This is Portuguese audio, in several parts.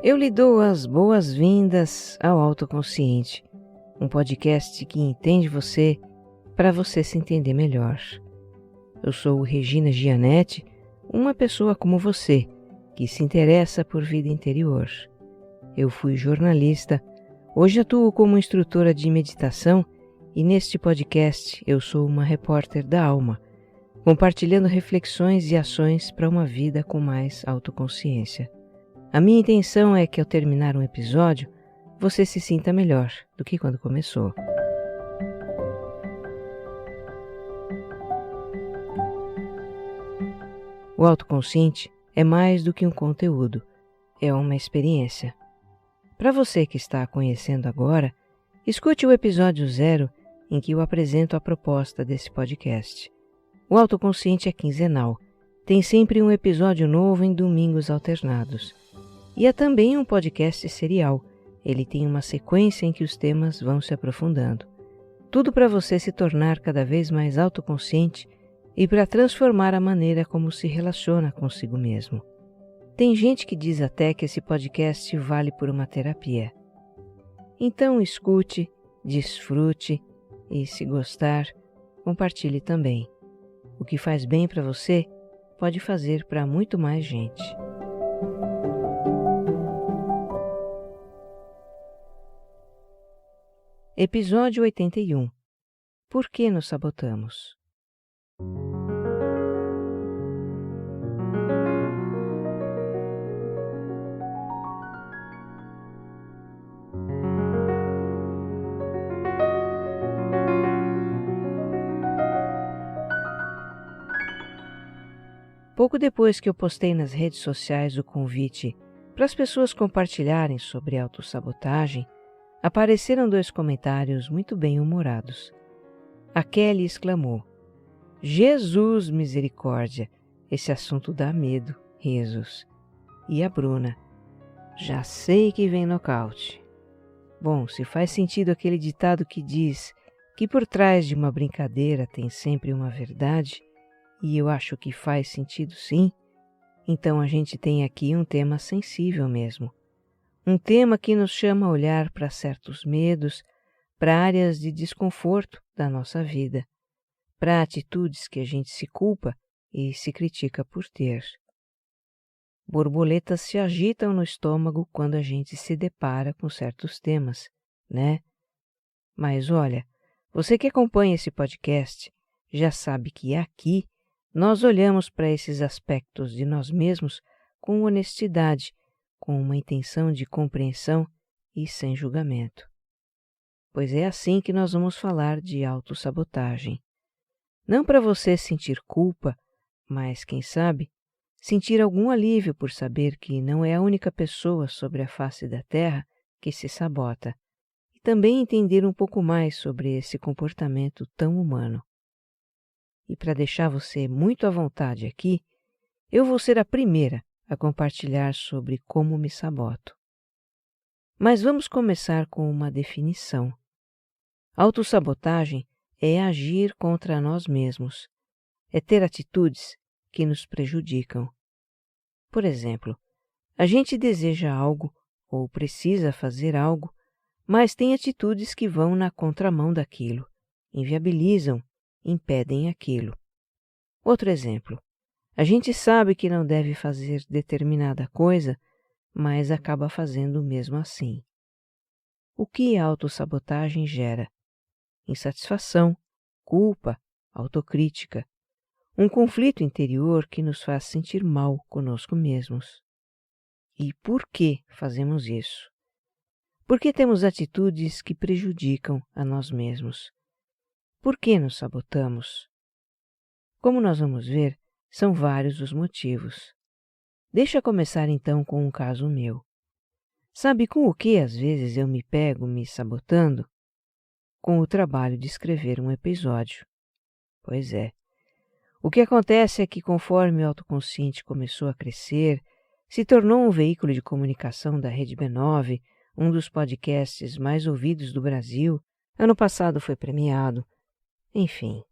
Eu lhe dou as boas-vindas ao Autoconsciente, um podcast que entende você para você se entender melhor. Eu sou Regina Gianetti, uma pessoa como você, que se interessa por vida interior. Eu fui jornalista, hoje atuo como instrutora de meditação e neste podcast eu sou uma repórter da alma, compartilhando reflexões e ações para uma vida com mais autoconsciência. A minha intenção é que ao terminar um episódio, você se sinta melhor do que quando começou. O autoconsciente é mais do que um conteúdo, é uma experiência. Para você que está conhecendo agora, escute o episódio 0 em que eu apresento a proposta desse podcast. O autoconsciente é quinzenal, tem sempre um episódio novo em domingos alternados. E é também um podcast serial, ele tem uma sequência em que os temas vão se aprofundando. Tudo para você se tornar cada vez mais autoconsciente e para transformar a maneira como se relaciona consigo mesmo. Tem gente que diz até que esse podcast vale por uma terapia. Então escute, desfrute e, se gostar, compartilhe também. O que faz bem para você pode fazer para muito mais gente. Episódio 81. Por que nos sabotamos? Pouco depois que eu postei nas redes sociais o convite para as pessoas compartilharem sobre autossabotagem, apareceram 2 comentários muito bem-humorados. A Kelly exclamou: "Jesus misericórdia, esse assunto dá medo, risos." E a Bruna: "Já sei que vem nocaute." Bom, se faz sentido aquele ditado que diz que por trás de uma brincadeira tem sempre uma verdade, e eu acho que faz sentido sim, então a gente tem aqui um tema sensível mesmo. Um tema que nos chama a olhar para certos medos, para áreas de desconforto da nossa vida, para atitudes que a gente se culpa e se critica por ter. Borboletas se agitam no estômago quando a gente se depara com certos temas, né? Mas olha, você que acompanha esse podcast já sabe que aqui nós olhamos para esses aspectos de nós mesmos com honestidade, com uma intenção de compreensão e sem julgamento. Pois é assim que nós vamos falar de autossabotagem. Não para você sentir culpa, mas, quem sabe, sentir algum alívio por saber que não é a única pessoa sobre a face da Terra que se sabota, e também entender um pouco mais sobre esse comportamento tão humano. E para deixar você muito à vontade aqui, eu vou ser a primeira a compartilhar sobre como me saboto. Mas vamos começar com uma definição. Autossabotagem é agir contra nós mesmos, é ter atitudes que nos prejudicam. Por exemplo, a gente deseja algo ou precisa fazer algo, mas tem atitudes que vão na contramão daquilo, inviabilizam, impedem aquilo. Outro exemplo. A gente sabe que não deve fazer determinada coisa, mas acaba fazendo mesmo assim. O que a autossabotagem gera? Insatisfação, culpa, autocrítica. Um conflito interior que nos faz sentir mal conosco mesmos. E por que fazemos isso? Porque temos atitudes que prejudicam a nós mesmos. Por que nos sabotamos? Como nós vamos ver, são vários os motivos. Deixa eu começar então com um caso meu. Sabe com o que às vezes eu me pego me sabotando? Com o trabalho de escrever um episódio. Pois é. O que acontece é que conforme o autoconsciente começou a crescer, se tornou um veículo de comunicação da Rede B9, um dos podcasts mais ouvidos do Brasil, ano passado foi premiado, enfim.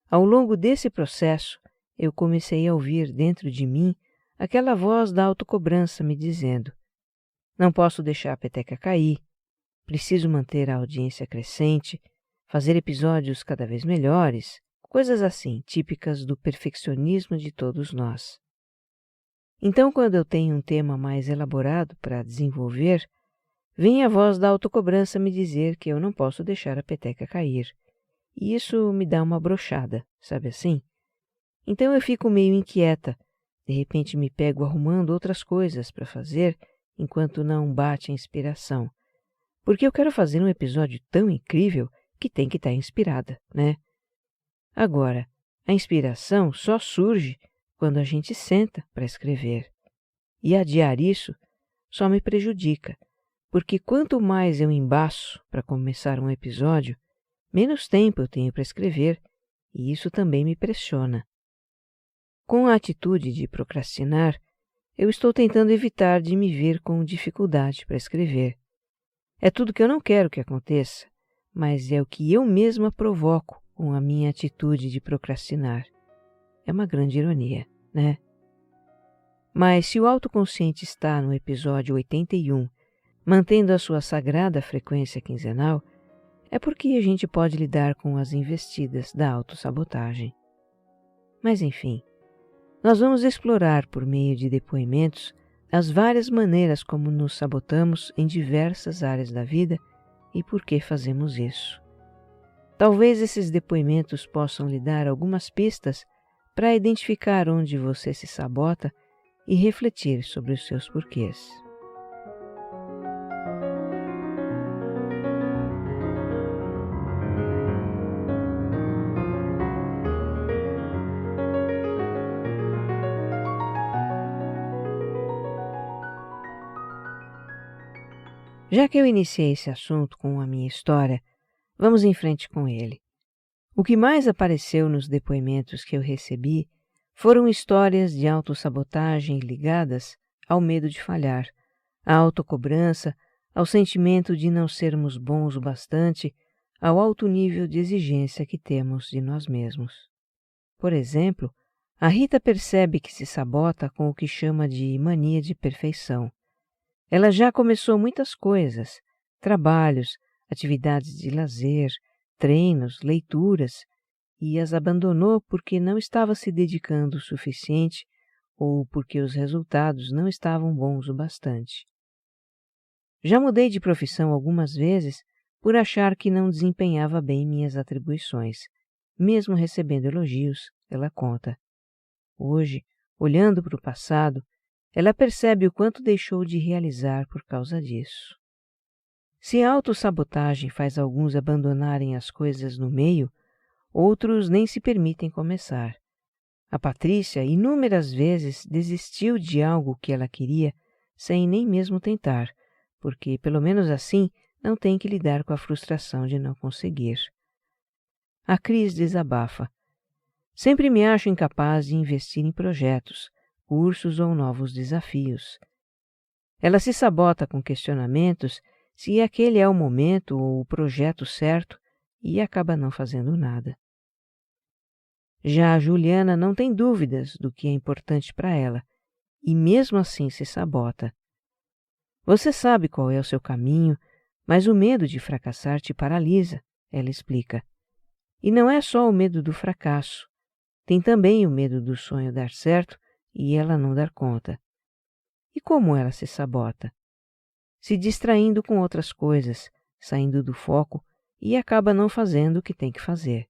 Ao longo desse processo, eu comecei a ouvir dentro de mim aquela voz da autocobrança me dizendo: não posso deixar a peteca cair, preciso manter a audiência crescente, fazer episódios cada vez melhores, coisas assim, típicas do perfeccionismo de todos nós. Então, quando eu tenho um tema mais elaborado para desenvolver, vem a voz da autocobrança me dizer que eu não posso deixar a peteca cair. E isso me dá uma brochada, sabe assim? Então eu fico meio inquieta, de repente me pego arrumando outras coisas para fazer enquanto não bate a inspiração. Porque eu quero fazer um episódio tão incrível que tem que estar inspirada, né? Agora, a inspiração só surge quando a gente senta para escrever. E adiar isso só me prejudica, porque quanto mais eu embaço para começar um episódio, menos tempo eu tenho para escrever, e isso também me pressiona. Com a atitude de procrastinar, eu estou tentando evitar de me ver com dificuldade para escrever. É tudo que eu não quero que aconteça, mas é o que eu mesma provoco com a minha atitude de procrastinar. É uma grande ironia, né? Mas se o autoconsciente está no episódio 81, mantendo a sua sagrada frequência quinzenal, é porque a gente pode lidar com as investidas da autossabotagem. Mas enfim, nós vamos explorar por meio de depoimentos as várias maneiras como nos sabotamos em diversas áreas da vida e por que fazemos isso. Talvez esses depoimentos possam lhe dar algumas pistas para identificar onde você se sabota e refletir sobre os seus porquês. Já que eu iniciei esse assunto com a minha história, vamos em frente com ele. O que mais apareceu nos depoimentos que eu recebi foram histórias de autossabotagem ligadas ao medo de falhar, à autocobrança, ao sentimento de não sermos bons o bastante, ao alto nível de exigência que temos de nós mesmos. Por exemplo, a Rita percebe que se sabota com o que chama de mania de perfeição. Ela já começou muitas coisas, trabalhos, atividades de lazer, treinos, leituras, e as abandonou porque não estava se dedicando o suficiente ou porque os resultados não estavam bons o bastante. Já mudei de profissão algumas vezes por achar que não desempenhava bem minhas atribuições, mesmo recebendo elogios, ela conta. Hoje, olhando para o passado, ela percebe o quanto deixou de realizar por causa disso. Se a autossabotagem faz alguns abandonarem as coisas no meio, outros nem se permitem começar. A Patrícia inúmeras vezes desistiu de algo que ela queria sem nem mesmo tentar, porque, pelo menos assim, não tem que lidar com a frustração de não conseguir. A Cris desabafa. Sempre me acho incapaz de investir em projetos, cursos ou novos desafios. Ela se sabota com questionamentos se aquele é o momento ou o projeto certo e acaba não fazendo nada. Já a Juliana não tem dúvidas do que é importante para ela e mesmo assim se sabota. Você sabe qual é o seu caminho, mas o medo de fracassar te paralisa, ela explica. E não é só o medo do fracasso, tem também o medo do sonho dar certo e ela não dar conta. E como ela se sabota? Se distraindo com outras coisas, saindo do foco e acaba não fazendo o que tem que fazer.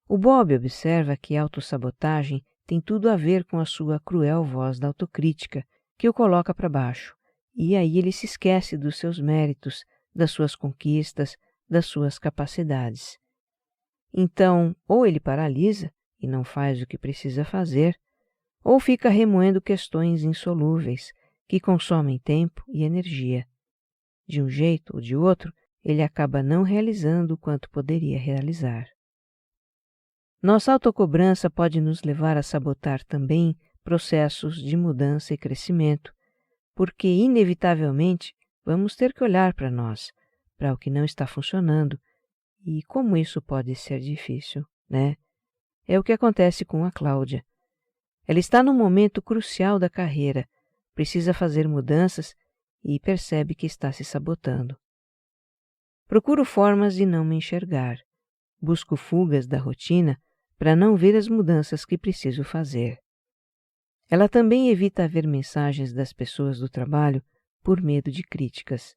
O Bob observa que a autossabotagem tem tudo a ver com a sua cruel voz da autocrítica, que o coloca para baixo, e aí ele se esquece dos seus méritos, das suas conquistas, das suas capacidades. Então, ou ele paralisa e não faz o que precisa fazer, ou fica remoendo questões insolúveis que consomem tempo e energia. De um jeito ou de outro, ele acaba não realizando o quanto poderia realizar. Nossa autocobrança pode nos levar a sabotar também processos de mudança e crescimento, porque, inevitavelmente, vamos ter que olhar para nós, para o que não está funcionando, e como isso pode ser difícil, né? É o que acontece com a Cláudia. Ela está num momento crucial da carreira, precisa fazer mudanças e percebe que está se sabotando. Procuro formas de não me enxergar. Busco fugas da rotina para não ver as mudanças que preciso fazer. Ela também evita ver mensagens das pessoas do trabalho por medo de críticas.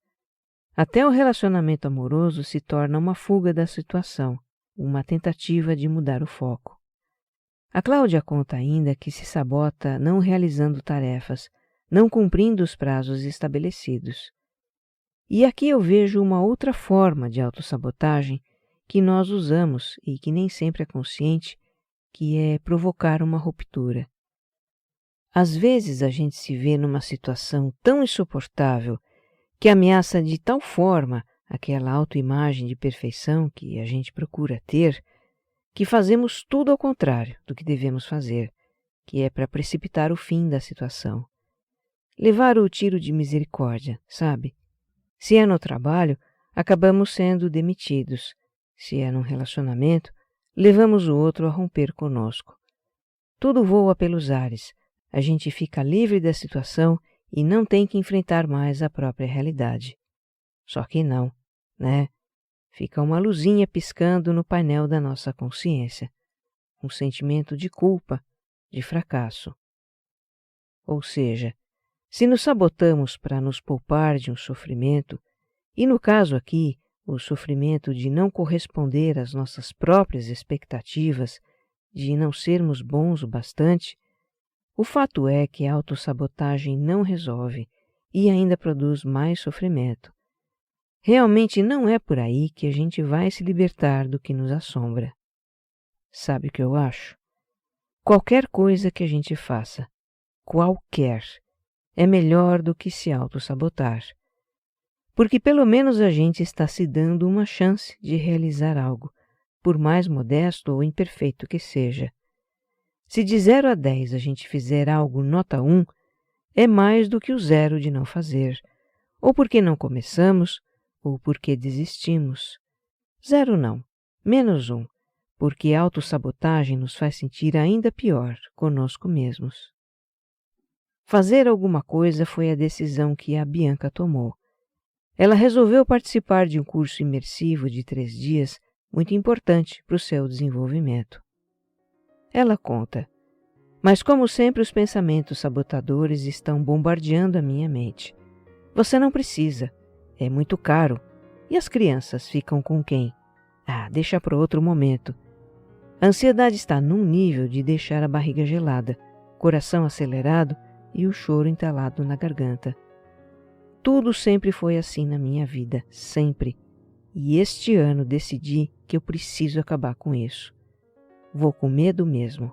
Até o relacionamento amoroso se torna uma fuga da situação, uma tentativa de mudar o foco. A Cláudia conta ainda que se sabota não realizando tarefas, não cumprindo os prazos estabelecidos. E aqui eu vejo uma outra forma de autossabotagem que nós usamos e que nem sempre é consciente, que é provocar uma ruptura. Às vezes a gente se vê numa situação tão insuportável que ameaça de tal forma aquela autoimagem de perfeição que a gente procura ter, que fazemos tudo ao contrário do que devemos fazer, que é para precipitar o fim da situação. Levar o tiro de misericórdia, sabe? Se é no trabalho, acabamos sendo demitidos. Se é num relacionamento, levamos o outro a romper conosco. Tudo voa pelos ares. A gente fica livre da situação e não tem que enfrentar mais a própria realidade. Só que não, né? Fica uma luzinha piscando no painel da nossa consciência. Um sentimento de culpa, de fracasso. Ou seja, se nos sabotamos para nos poupar de um sofrimento, e no caso aqui, o sofrimento de não corresponder às nossas próprias expectativas, de não sermos bons o bastante, o fato é que a autossabotagem não resolve e ainda produz mais sofrimento. Realmente não é por aí que a gente vai se libertar do que nos assombra. Sabe o que eu acho? Qualquer coisa que a gente faça, qualquer, é melhor do que se autossabotar. Porque pelo menos a gente está se dando uma chance de realizar algo, por mais modesto ou imperfeito que seja. Se de 0 a 10 a gente fizer algo nota 1, é mais do que o 0 de não fazer, ou porque não começamos, ou porque desistimos. 0 não, menos 1, porque a autossabotagem nos faz sentir ainda pior conosco mesmos. Fazer alguma coisa foi a decisão que a Bianca tomou. Ela resolveu participar de um curso imersivo de 3 dias, muito importante para o seu desenvolvimento. Ela conta: mas como sempre os pensamentos sabotadores estão bombardeando a minha mente. Você não precisa, é muito caro. E as crianças ficam com quem? Ah, deixa para outro momento. A ansiedade está num nível de deixar a barriga gelada, coração acelerado e o choro entalado na garganta. Tudo sempre foi assim na minha vida, sempre. E este ano decidi que eu preciso acabar com isso. Vou com medo mesmo.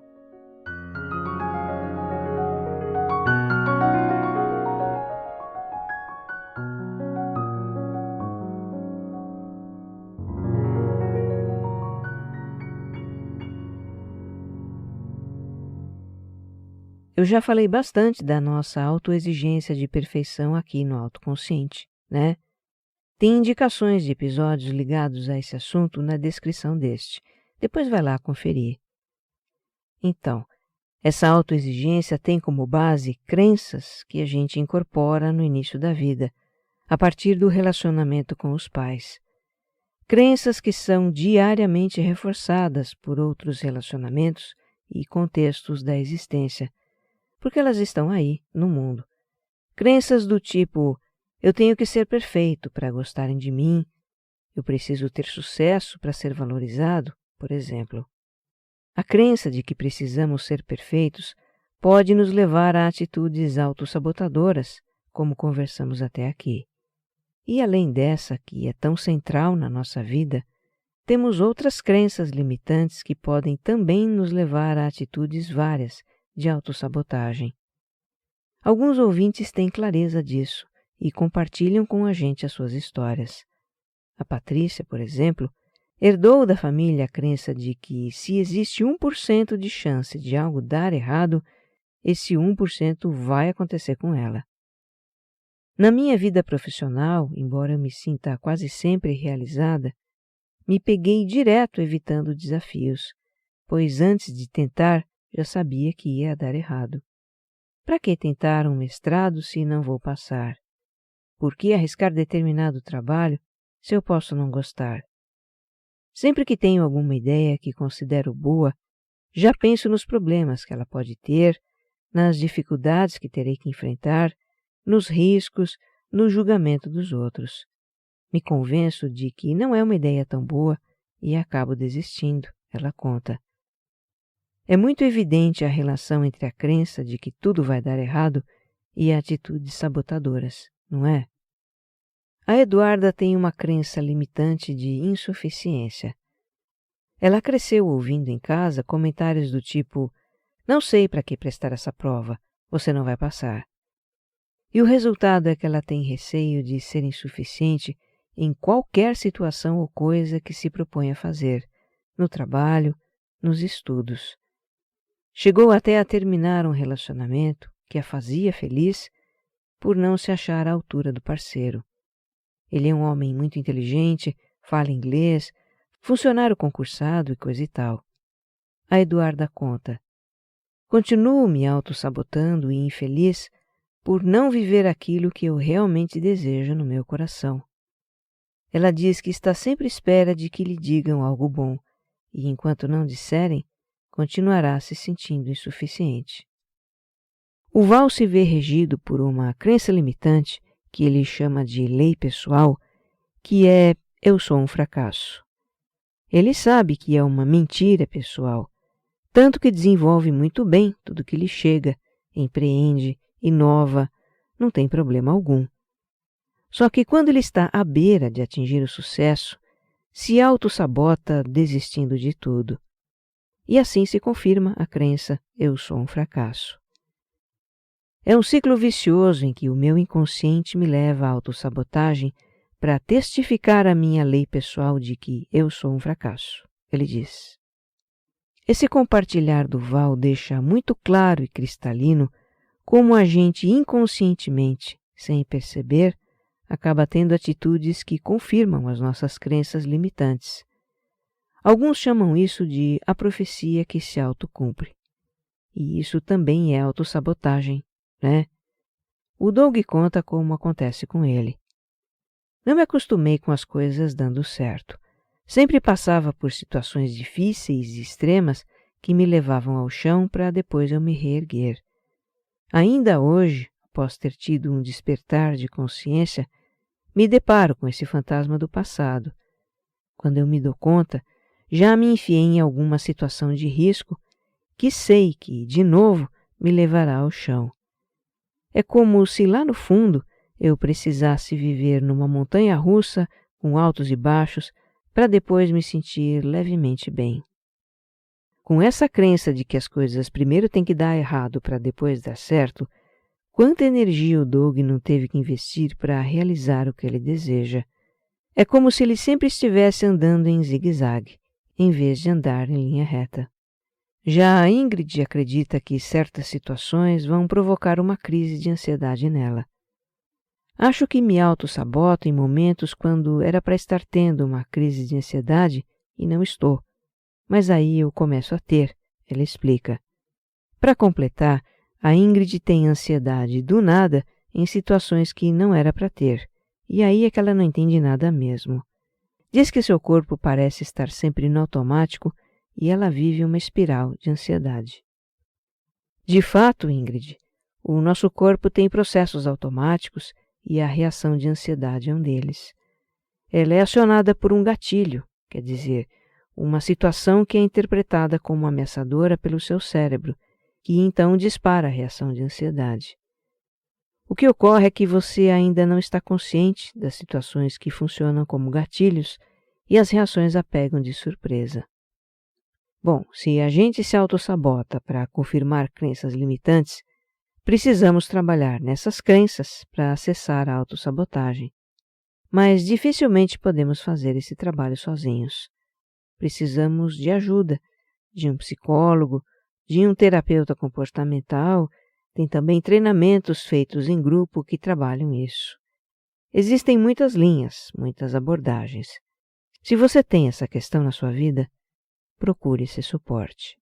Eu já falei bastante da nossa autoexigência de perfeição aqui no Autoconsciente, né? Tem indicações de episódios ligados a esse assunto na descrição deste. Depois vai lá conferir. Então, essa autoexigência tem como base crenças que a gente incorpora no início da vida, a partir do relacionamento com os pais. Crenças que são diariamente reforçadas por outros relacionamentos e contextos da existência, porque elas estão aí, no mundo. Crenças do tipo: eu tenho que ser perfeito para gostarem de mim, eu preciso ter sucesso para ser valorizado, por exemplo. A crença de que precisamos ser perfeitos pode nos levar a atitudes autossabotadoras, como conversamos até aqui. E além dessa, que é tão central na nossa vida, temos outras crenças limitantes que podem também nos levar a atitudes várias de autossabotagem. Alguns ouvintes têm clareza disso e compartilham com a gente as suas histórias. A Patrícia, por exemplo, herdou da família a crença de que se existe 1% de chance de algo dar errado, esse 1% vai acontecer com ela. Na minha vida profissional, embora eu me sinta quase sempre realizada, me peguei direto evitando desafios, pois antes de tentar já sabia que ia dar errado. Para que tentar um mestrado se não vou passar? por que arriscar determinado trabalho se eu posso não gostar? Sempre que tenho alguma ideia que considero boa, já penso nos problemas que ela pode ter, nas dificuldades que terei que enfrentar, nos riscos, no julgamento dos outros. Me convenço de que não é uma ideia tão boa e acabo desistindo, ela conta. É muito evidente a relação entre a crença de que tudo vai dar errado e atitudes sabotadoras, não é? A Eduarda tem uma crença limitante de insuficiência. Ela cresceu ouvindo em casa comentários do tipo: "Não sei para que prestar essa prova, você não vai passar." E o resultado é que ela tem receio de ser insuficiente em qualquer situação ou coisa que se propõe a fazer, no trabalho, nos estudos. Chegou até a terminar um relacionamento que a fazia feliz por não se achar à altura do parceiro. Ele é um homem muito inteligente, fala inglês, funcionário concursado e coisa e tal. A Eduarda conta: "Continuo me autossabotando e infeliz por não viver aquilo que eu realmente desejo no meu coração." Ela diz que está sempre à espera de que lhe digam algo bom e, enquanto não disserem, continuará se sentindo insuficiente. O Val se vê regido por uma crença limitante que ele chama de lei pessoal, que é: eu sou um fracasso. Ele sabe que é uma mentira pessoal, tanto que desenvolve muito bem tudo que lhe chega, empreende, inova, não tem problema algum. Só que quando ele está à beira de atingir o sucesso, se autossabota desistindo de tudo. E assim se confirma a crença: eu sou um fracasso. É um ciclo vicioso em que o meu inconsciente me leva à autossabotagem para testificar a minha lei pessoal de que eu sou um fracasso, ele diz. Esse compartilhar do Val deixa muito claro e cristalino como a gente inconscientemente, sem perceber, acaba tendo atitudes que confirmam as nossas crenças limitantes. Alguns chamam isso de a profecia que se autocumpre. E isso também é autossabotagem, né? O Doug conta como acontece com ele. Não me acostumei com as coisas dando certo. Sempre passava por situações difíceis e extremas que me levavam ao chão para depois eu me reerguer. Ainda hoje, após ter tido um despertar de consciência, me deparo com esse fantasma do passado. Quando eu me dou conta, já me enfiei em alguma situação de risco que sei que, de novo, me levará ao chão. É como se lá no fundo eu precisasse viver numa montanha-russa com altos e baixos para depois me sentir levemente bem. Com essa crença de que as coisas primeiro têm que dar errado para depois dar certo, quanta energia o Doug não teve que investir para realizar o que ele deseja. É como se ele sempre estivesse andando em zigue-zague, em vez de andar em linha reta. Já a Ingrid acredita que certas situações vão provocar uma crise de ansiedade nela. Acho que me autossaboto em momentos quando era para estar tendo uma crise de ansiedade e não estou, mas aí eu começo a ter, ela explica. Para completar, a Ingrid tem ansiedade do nada em situações que não era para ter, e aí é que ela não entende nada mesmo. Diz que seu corpo parece estar sempre no automático e ela vive uma espiral de ansiedade. De fato, Ingrid, o nosso corpo tem processos automáticos e a reação de ansiedade é um deles. Ela é acionada por um gatilho, quer dizer, uma situação que é interpretada como ameaçadora pelo seu cérebro, que então dispara a reação de ansiedade. O que ocorre é que você ainda não está consciente das situações que funcionam como gatilhos e as reações a pegam de surpresa. Bom, se a gente se autossabota para confirmar crenças limitantes, precisamos trabalhar nessas crenças para acessar a autossabotagem. Mas dificilmente podemos fazer esse trabalho sozinhos. Precisamos de ajuda, de um psicólogo, de um terapeuta comportamental. Tem também treinamentos feitos em grupo que trabalham isso. Existem muitas linhas, muitas abordagens. Se você tem essa questão na sua vida, procure esse suporte.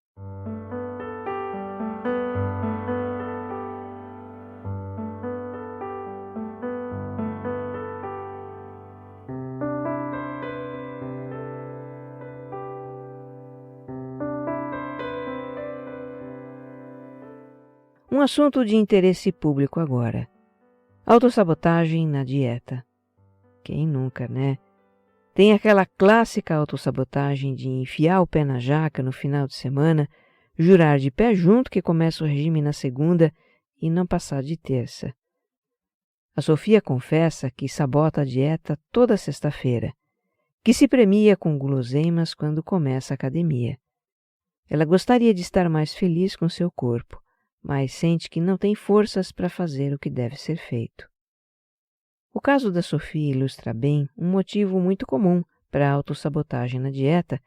Um assunto de interesse público agora. Autossabotagem na dieta. Quem nunca, né? Tem aquela clássica autossabotagem de enfiar o pé na jaca no final de semana, jurar de pé junto que começa o regime na segunda e não passar de terça. A Sofia confessa que sabota a dieta toda sexta-feira, que se premia com guloseimas quando começa a academia. Ela gostaria de estar mais feliz com seu corpo, mas sente que não tem forças para fazer o que deve ser feito. O caso da Sofia ilustra bem um motivo muito comum para a autossabotagem na dieta,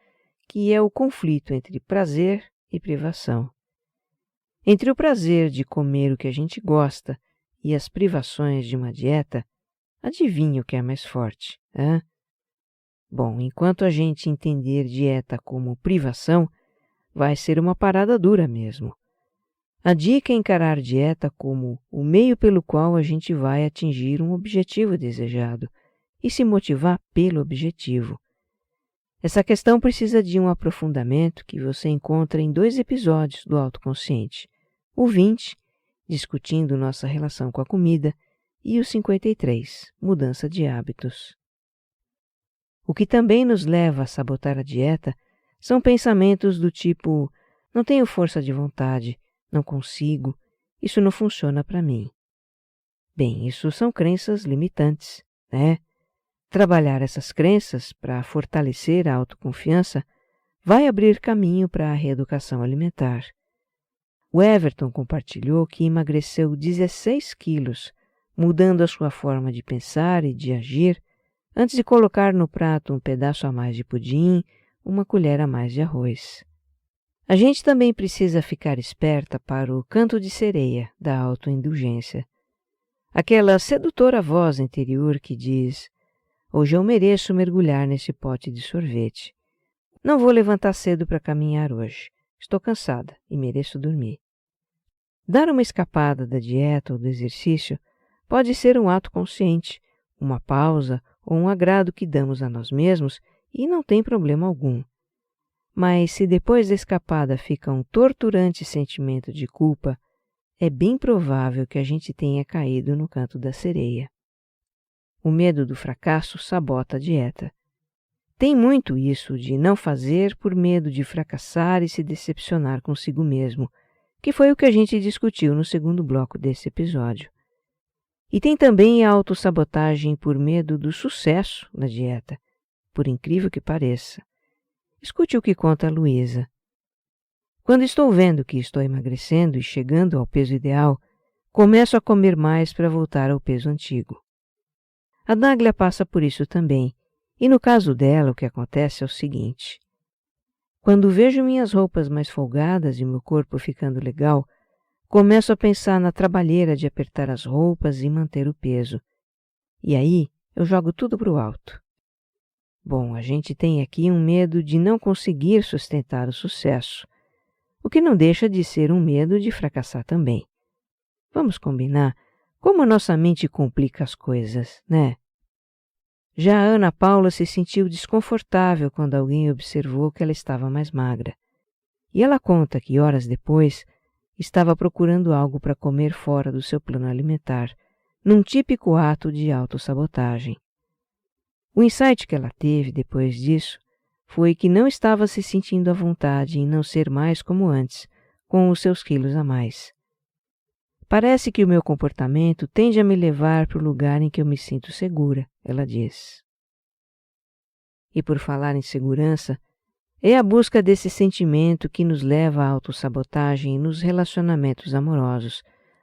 que é o conflito entre prazer e privação. Entre o prazer de comer o que a gente gosta e as privações de uma dieta, adivinha o que é mais forte, hein? Bom, enquanto a gente entender dieta como privação, vai ser uma parada dura mesmo. A dica é encarar dieta como o meio pelo qual a gente vai atingir um objetivo desejado e se motivar pelo objetivo. Essa questão precisa de um aprofundamento que você encontra em 2 episódios do Autoconsciente. O 20, discutindo nossa relação com a comida, e o 53, mudança de hábitos. O que também nos leva a sabotar a dieta são pensamentos do tipo: não tenho força de vontade, não consigo, isso não funciona para mim. Bem, isso são crenças limitantes, né? Trabalhar essas crenças para fortalecer a autoconfiança vai abrir caminho para a reeducação alimentar. O Everton compartilhou que emagreceu 16 quilos, mudando a sua forma de pensar e de agir, antes de colocar no prato um pedaço a mais de pudim, uma colher a mais de arroz. A gente também precisa ficar esperta para o canto de sereia da autoindulgência. Aquela sedutora voz interior que diz: hoje eu mereço mergulhar nesse pote de sorvete. Não vou levantar cedo para caminhar hoje. Estou cansada e mereço dormir. Dar uma escapada da dieta ou do exercício pode ser um ato consciente, uma pausa ou um agrado que damos a nós mesmos e não tem problema algum. Mas se depois da escapada fica um torturante sentimento de culpa, é bem provável que a gente tenha caído no canto da sereia. O medo do fracasso sabota a dieta. Tem muito isso de não fazer por medo de fracassar e se decepcionar consigo mesmo, que foi o que a gente discutiu no segundo bloco desse episódio. E tem também a autossabotagem por medo do sucesso na dieta, por incrível que pareça. Escute o que conta a Luísa. Quando estou vendo que estou emagrecendo e chegando ao peso ideal, começo a comer mais para voltar ao peso antigo. A Dáglia passa por isso também, e no caso dela o que acontece é o seguinte: quando vejo minhas roupas mais folgadas e meu corpo ficando legal, começo a pensar na trabalheira de apertar as roupas e manter o peso. E aí eu jogo tudo para o alto. Bom, a gente tem aqui um medo de não conseguir sustentar o sucesso, o que não deixa de ser um medo de fracassar também. Vamos combinar como a nossa mente complica as coisas, né? Já a Ana Paula se sentiu desconfortável quando alguém observou que ela estava mais magra. E ela conta que, horas depois, estava procurando algo para comer fora do seu plano alimentar, num típico ato de autossabotagem. O insight que ela teve depois disso foi que não estava se sentindo à vontade em não ser mais como antes, com os seus quilos a mais. Parece que o meu comportamento tende a me levar para o lugar em que eu me sinto segura, ela diz. E por falar em segurança, é a busca desse sentimento que nos leva à autossabotagem nos relacionamentos amorosos.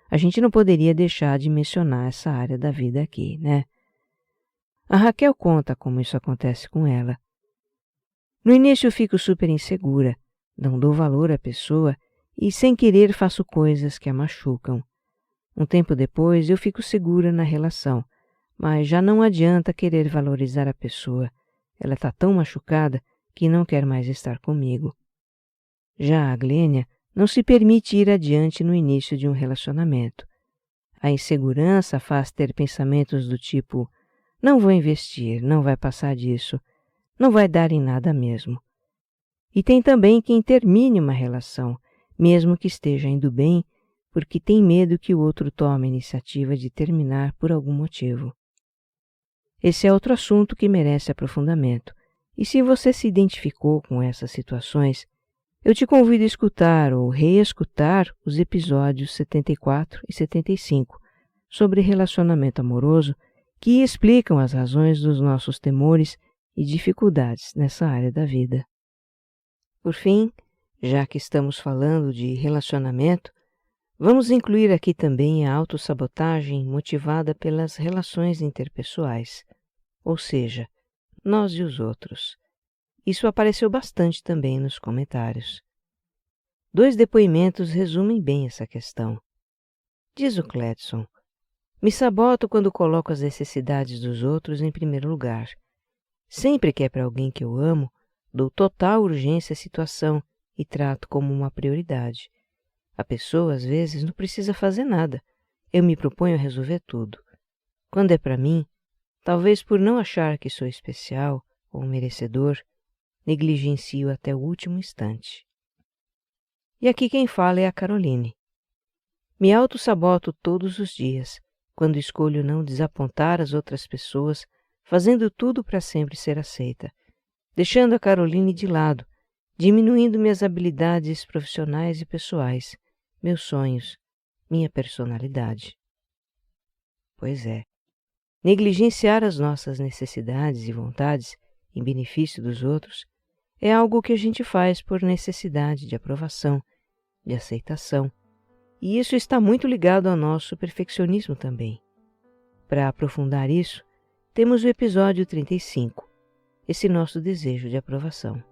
A gente não poderia deixar de mencionar essa área da vida aqui, né? A Raquel conta como isso acontece com ela. No início eu fico super insegura, não dou valor à pessoa e sem querer faço coisas que a machucam. Um tempo depois eu fico segura na relação, mas já não adianta querer valorizar a pessoa. Ela está tão machucada que não quer mais estar comigo. Já a Glênia não se permite ir adiante no início de um relacionamento. A insegurança faz ter pensamentos do tipo: não vou investir, não vai passar disso, não vai dar em nada mesmo. E tem também quem termine uma relação, mesmo que esteja indo bem, porque tem medo que o outro tome a iniciativa de terminar por algum motivo. Esse é outro assunto que merece aprofundamento, e se você se identificou com essas situações, eu te convido a escutar ou reescutar os episódios 74 e 75 sobre relacionamento amoroso, que explicam as razões dos nossos temores e dificuldades nessa área da vida. Por fim, já que estamos falando de relacionamento, vamos incluir aqui também a autossabotagem motivada pelas relações interpessoais, ou seja, nós e os outros. Isso apareceu bastante também nos comentários. 2 depoimentos resumem bem essa questão. Diz o Cledson: me saboto quando coloco as necessidades dos outros em primeiro lugar. Sempre que é para alguém que eu amo, dou total urgência à situação e trato como uma prioridade. A pessoa, às vezes, não precisa fazer nada. Eu me proponho a resolver tudo. Quando é para mim, talvez por não achar que sou especial ou merecedor, negligencio até o último instante. E aqui quem fala é a Caroline. Me autossaboto todos os dias, quando escolho não desapontar as outras pessoas, fazendo tudo para sempre ser aceita, deixando a Caroline de lado, diminuindo minhas habilidades profissionais e pessoais, meus sonhos, minha personalidade. Pois é, negligenciar as nossas necessidades e vontades em benefício dos outros é algo que a gente faz por necessidade de aprovação, de aceitação, e isso está muito ligado ao nosso perfeccionismo também. Para aprofundar isso, temos o episódio 35, esse nosso desejo de aprovação.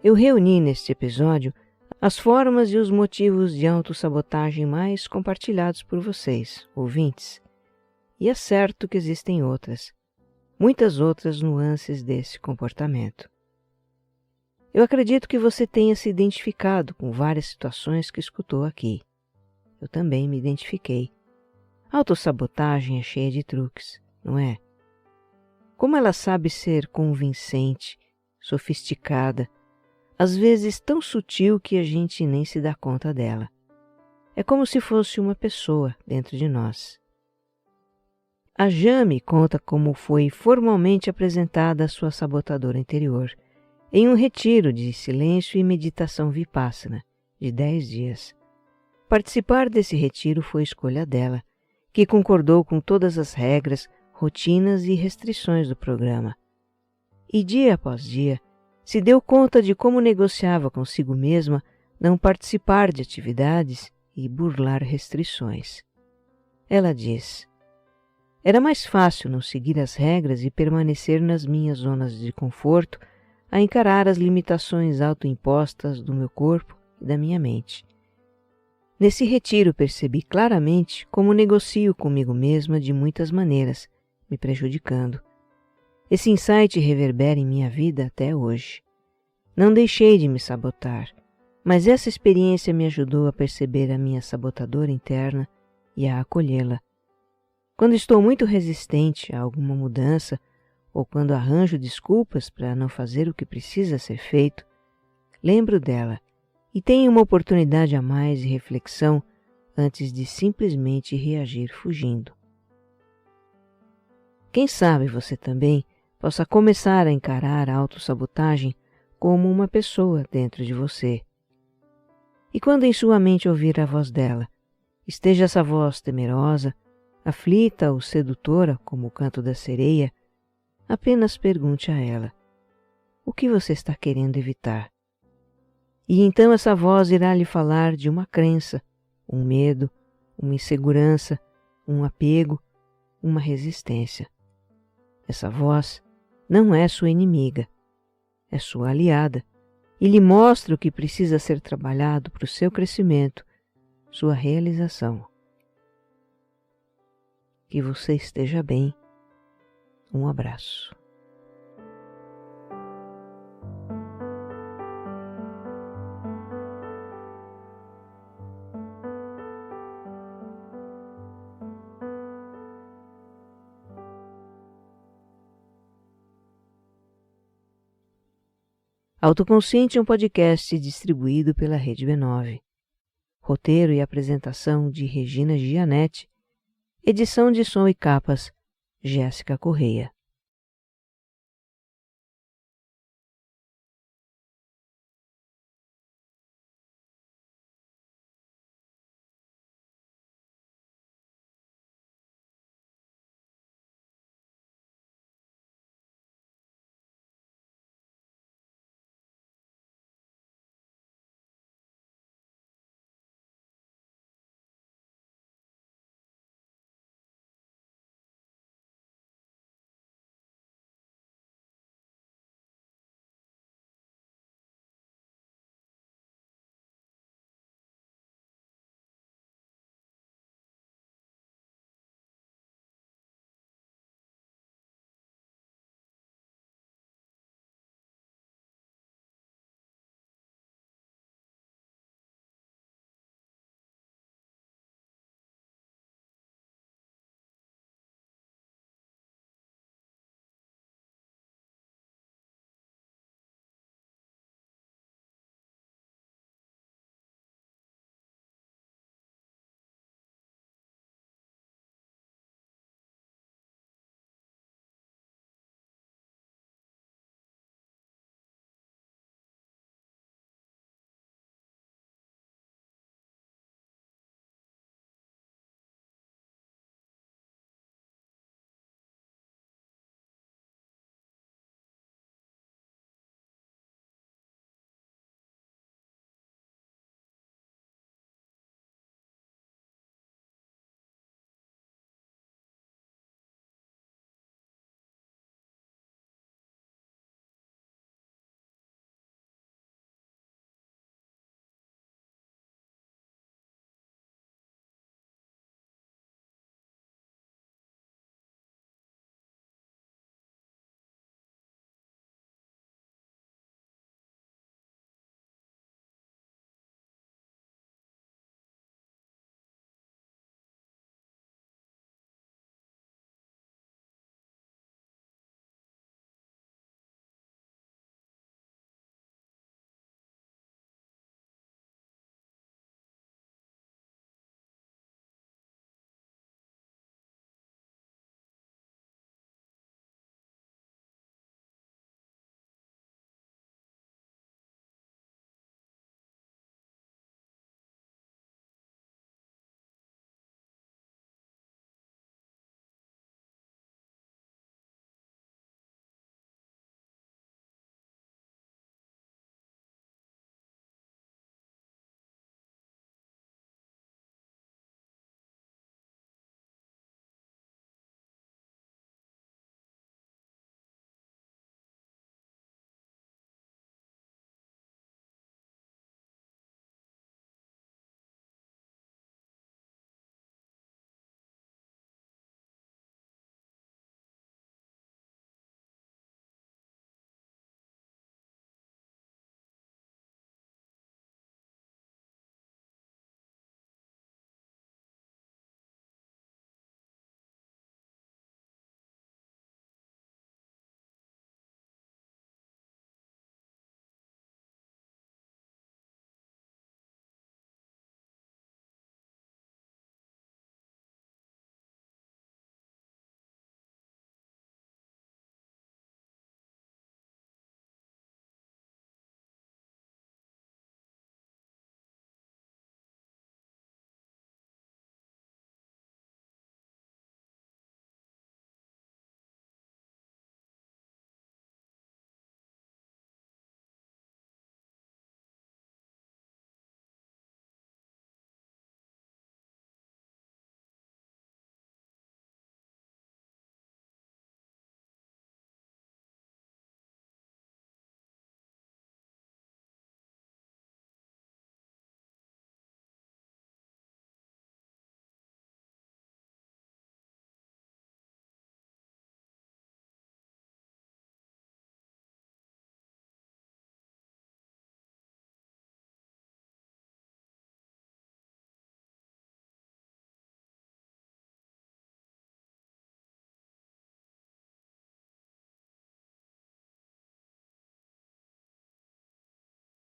Eu reuni neste episódio as formas e os motivos de autossabotagem mais compartilhados por vocês, ouvintes. E é certo que existem outras, muitas outras nuances desse comportamento. Eu acredito que você tenha se identificado com várias situações que escutou aqui. Eu também me identifiquei. A autossabotagem é cheia de truques, não é? Como ela sabe ser convincente, sofisticada, às vezes tão sutil que a gente nem se dá conta dela. É como se fosse uma pessoa dentro de nós. A Jame conta como foi formalmente apresentada a sua sabotadora interior, em um retiro de silêncio e meditação vipassana, de 10 dias. Participar desse retiro foi escolha dela, que concordou com todas as regras, rotinas e restrições do programa. E dia após dia, se deu conta de como negociava consigo mesma não participar de atividades e burlar restrições. Ela diz: era mais fácil não seguir as regras e permanecer nas minhas zonas de conforto a encarar as limitações autoimpostas do meu corpo e da minha mente. Nesse retiro percebi claramente como negocio comigo mesma de muitas maneiras, me prejudicando. Esse insight reverbera em minha vida até hoje. Não deixei de me sabotar, mas essa experiência me ajudou a perceber a minha sabotadora interna e a acolhê-la. Quando estou muito resistente a alguma mudança ou quando arranjo desculpas para não fazer o que precisa ser feito, lembro dela e tenho uma oportunidade a mais de reflexão antes de simplesmente reagir fugindo. Quem sabe você também possa começar a encarar a autossabotagem como uma pessoa dentro de você. E quando em sua mente ouvir a voz dela, esteja essa voz temerosa, aflita ou sedutora como o canto da sereia, apenas pergunte a ela: o que você está querendo evitar? E então essa voz irá lhe falar de uma crença, um medo, uma insegurança, um apego, uma resistência. Essa voz não é sua inimiga, é sua aliada e lhe mostra o que precisa ser trabalhado para o seu crescimento, sua realização. Que você esteja bem. Um abraço. Autoconsciente é um podcast distribuído pela Rede B9. Roteiro e apresentação de Regina Gianetti. Edição de som e capas, Jéssica Correia.